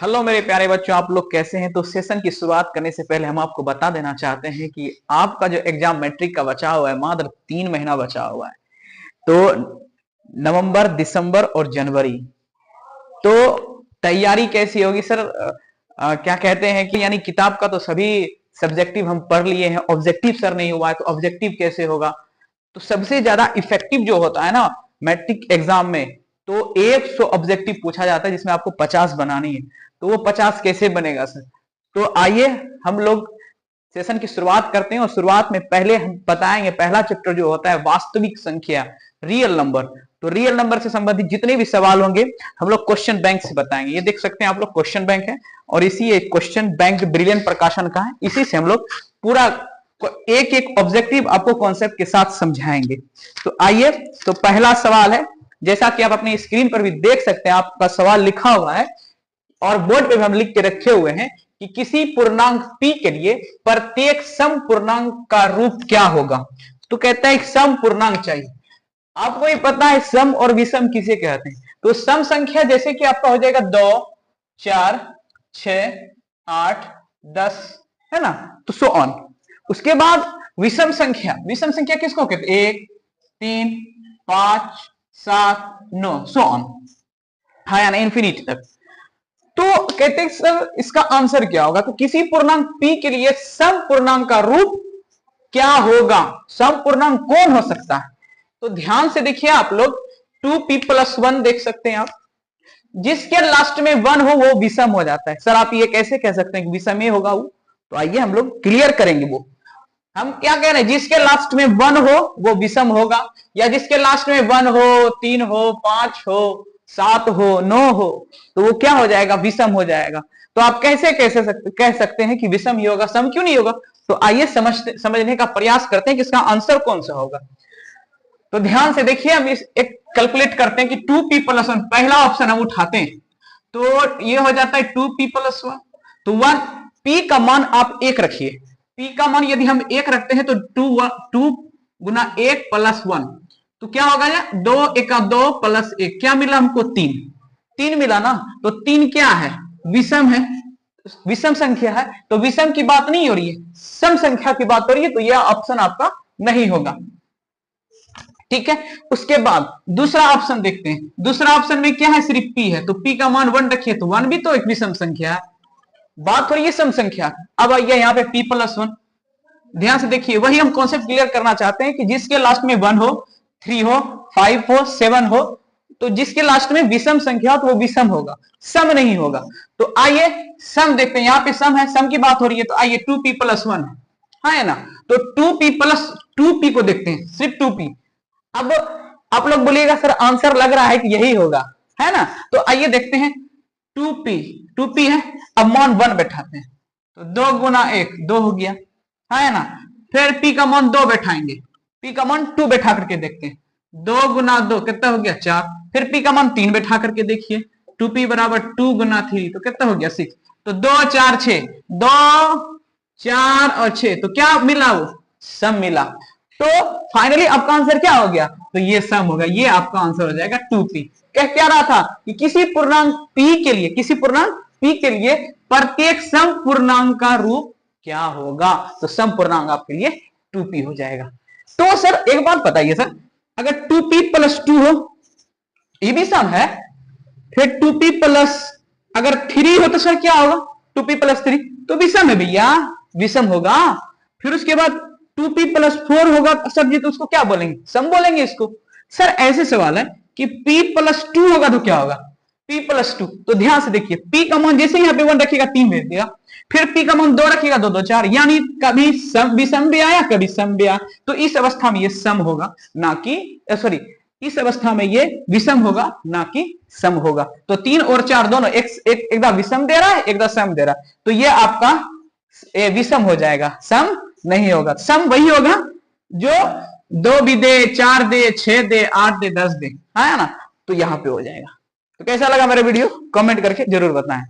Hello मेरे प्यारे बच्चों, आप लोग कैसे हैं। तो सेशन की शुरुआत करने से पहले हम आपको बता देना चाहते हैं कि आपका जो एग्जाम मैट्रिक का बचा हुआ है, मात्र 3 महीना बचा हुआ है। तो नवंबर, दिसंबर और जनवरी, तो तैयारी कैसी होगी सर? क्या कहते हैं कि यानी किताब का तो सभी सब्जेक्टिव हम पढ़ लिए हैं, ऑब्जेक्टिव सर नहीं हुआ है, तो ऑब्जेक्टिव कैसे होगा? तो सबसे ज्यादा इफेक्टिव जो होता है ना मैट्रिक एग्जाम में, तो 100 ऑब्जेक्टिव पूछा जाता है जिसमें आपको 50 बनानी है। तो वो 50 कैसे बनेगा सर? तो आइए हम लोग सेशन की शुरुआत करते हैं। और शुरुआत में पहले हम बताएंगे, पहला चैप्टर जो होता है वास्तविक संख्या, रियल नंबर। तो रियल नंबर से संबंधित जितने भी सवाल होंगे हम लोग क्वेश्चन बैंक से बताएंगे। ये देख सकते हैं आप लोग, क्वेश्चन बैंक है, और इसी एक क्वेश्चन बैंक ब्रिलियंट प्रकाशन का है, इसी से हम लोग पूरा एक एक ऑब्जेक्टिव आपको कॉन्सेप्ट के साथ समझाएंगे। तो आइए, तो पहला सवाल है, जैसा कि आप अपनी स्क्रीन पर भी देख सकते हैं, आपका सवाल लिखा हुआ है और बोर्ड पे भी हम लिख के रखे हुए हैं कि किसी पूर्णांक p के लिए प्रत्येक सम पूर्णांक का रूप क्या होगा। तो कहता है एक सम पूर्णांक चाहिए। आपको ही पता है सम और विषम किसे कहते हैं। तो सम संख्या जैसे कि आपका हो जाएगा 2, 4, 6, 8, 10, है ना, तो सो ऑन। उसके बाद विषम संख्या, विषम संख्या किसको कहते हैं? 1, 3, 5, 7, 9, सो ऑन, हाँ या ना, इंफिनिटी तक। तो कहते हैं सर इसका आंसर क्या होगा? तो किसी पूर्णांक p के लिए सम पूर्णांक का रूप क्या होगा? सम पूर्णांक कौन हो सकता है? तो ध्यान से देखिए आप लोग, 2p+1 देख सकते हैं आप, जिसके लास्ट में 1 हो वो विषम हो जाता है। सर आप ये कैसे कह सकते हैं कि विषम ये होगा वो? तो आइए हम लोग क्लियर करेंगे। वो हम क्या कह रहे हैं, जिसके लास्ट में 1 हो वो विषम होगा, या जिसके लास्ट में 1 हो, 3 हो, 5 हो, 7 हो, 9 हो, तो वो क्या हो जाएगा? विषम हो जाएगा। तो आप कैसे कह सकते हैं कि विषम ही होगा, सम क्यों नहीं होगा? तो आइए समझने का प्रयास करते हैं कि इसका आंसर कौन सा होगा। तो ध्यान से देखिए, हम इस एक कैलकुलेट करते हैं कि 2p+1, पहला ऑप्शन हम उठाते हैं तो ये हो जाता है 2p+1। तो 1p का मान आप 1 रखिए। p का मान यदि हम 1 रखते हैं तो 2 गुना 1 + 1, तो क्या होगा? 2 × 2 + 1, क्या मिला हमको? 3 मिला ना। तो 3 क्या है? विषम है, विषम संख्या है। तो विषम की बात नहीं हो रही है, सम संख्या की बात हो रही है, तो यह ऑप्शन आपका नहीं होगा। ठीक है, उसके बाद दूसरा ऑप्शन देखते हैं। दूसरा ऑप्शन में क्या है? सिर्फ p है, तो p का मान 1 रखिए, तो 1 भी तो एक विषम संख्या है, बात हो रही है सम संख्या। अब आइए यहाँ पे p+1, ध्यान से देखिए, वही हम कॉन्सेप्ट क्लियर करना चाहते हैं कि जिसके लास्ट में 1 हो, 3 हो, 5 हो, 7 हो, तो जिसके लास्ट में विषम संख्या तो वो विषम होगा, सम नहीं होगा। तो आइए सम देखते हैं, यहाँ पे सम है, सम की बात हो रही है, तो आइए 2p+1 है, हाँ है ना। तो 2p को देखते हैं, सिर्फ 2p। अब आप लोग बोलिएगा सर आंसर लग रहा है कि यही होगा, है ना। तो आइए देखते हैं, 2p है, अब मान 1 बैठाते हैं, तो 2 गुना 1 2 हो गया, है ना। फिर p का मान 2 बैठाएंगे, p का मान 2 बैठा करके देखते हैं, 2 गुना 2 कितना हो गया? 4। फिर p का मान 3 बैठा करके देखिए, 2p = 2 गुना 3, तो कितना हो गया? 6। तो 2 4 6, 2 4 और 6, तो क्या मिला? वो सम मिला। तो फाइनली आपका आंसर क्या हो गया? तो ये सम होगा, ये आपका आंसर हो जाएगा 2p। कह क्या रहा था कि किसी पूर्णांक p के लिए, किसी पूर्णांक p के लिए प्रत्येक सम पूर्णांक का रूप क्या होगा? तो सम पूर्णांक आपके लिए 2p हो जाएगा। तो सर एक बात बताइए सर, अगर 2p+2 हो, ये भी सम है, फिर 2p+ अगर 3 हो तो सर क्या होगा? 2p+3 तो विषम है भैया, विषम होगा। फिर उसके बाद 2p+4 होगा सर जी, तो उसको क्या बोलेंगे? सम बोलेंगे इसको। सर ऐसे सवाल है कि p+2 होगा तो क्या होगा? p+2। तो ध्यान से देखिए, p का मान जैसे यहाँ पे 1 रखिएगा 3 भेज देगा, फिर p का मान 2 रखिएगा 2 2 4, यानी कभी सम विषम भी आया, कभी सम भी आया। तो इस अवस्था में ये सम होगा, ना कि सॉरी, इस अवस्था में ये विषम होगा, ना कि सम होगा। तो 3 और 4 दोनों एक विषम दे रहा है, एक सम दे रहा है, तो ये आपका विषम हो जाएगा, सम नहीं होगा। सम वही होगा जो 2 भी दे, 4 दे, 6 दे, 8 दे, 10 दे, है ना। तो यहां पे हो जाएगा। तो कैसा लगा मेरा वीडियो? कमेंट करके जरूर बताएं।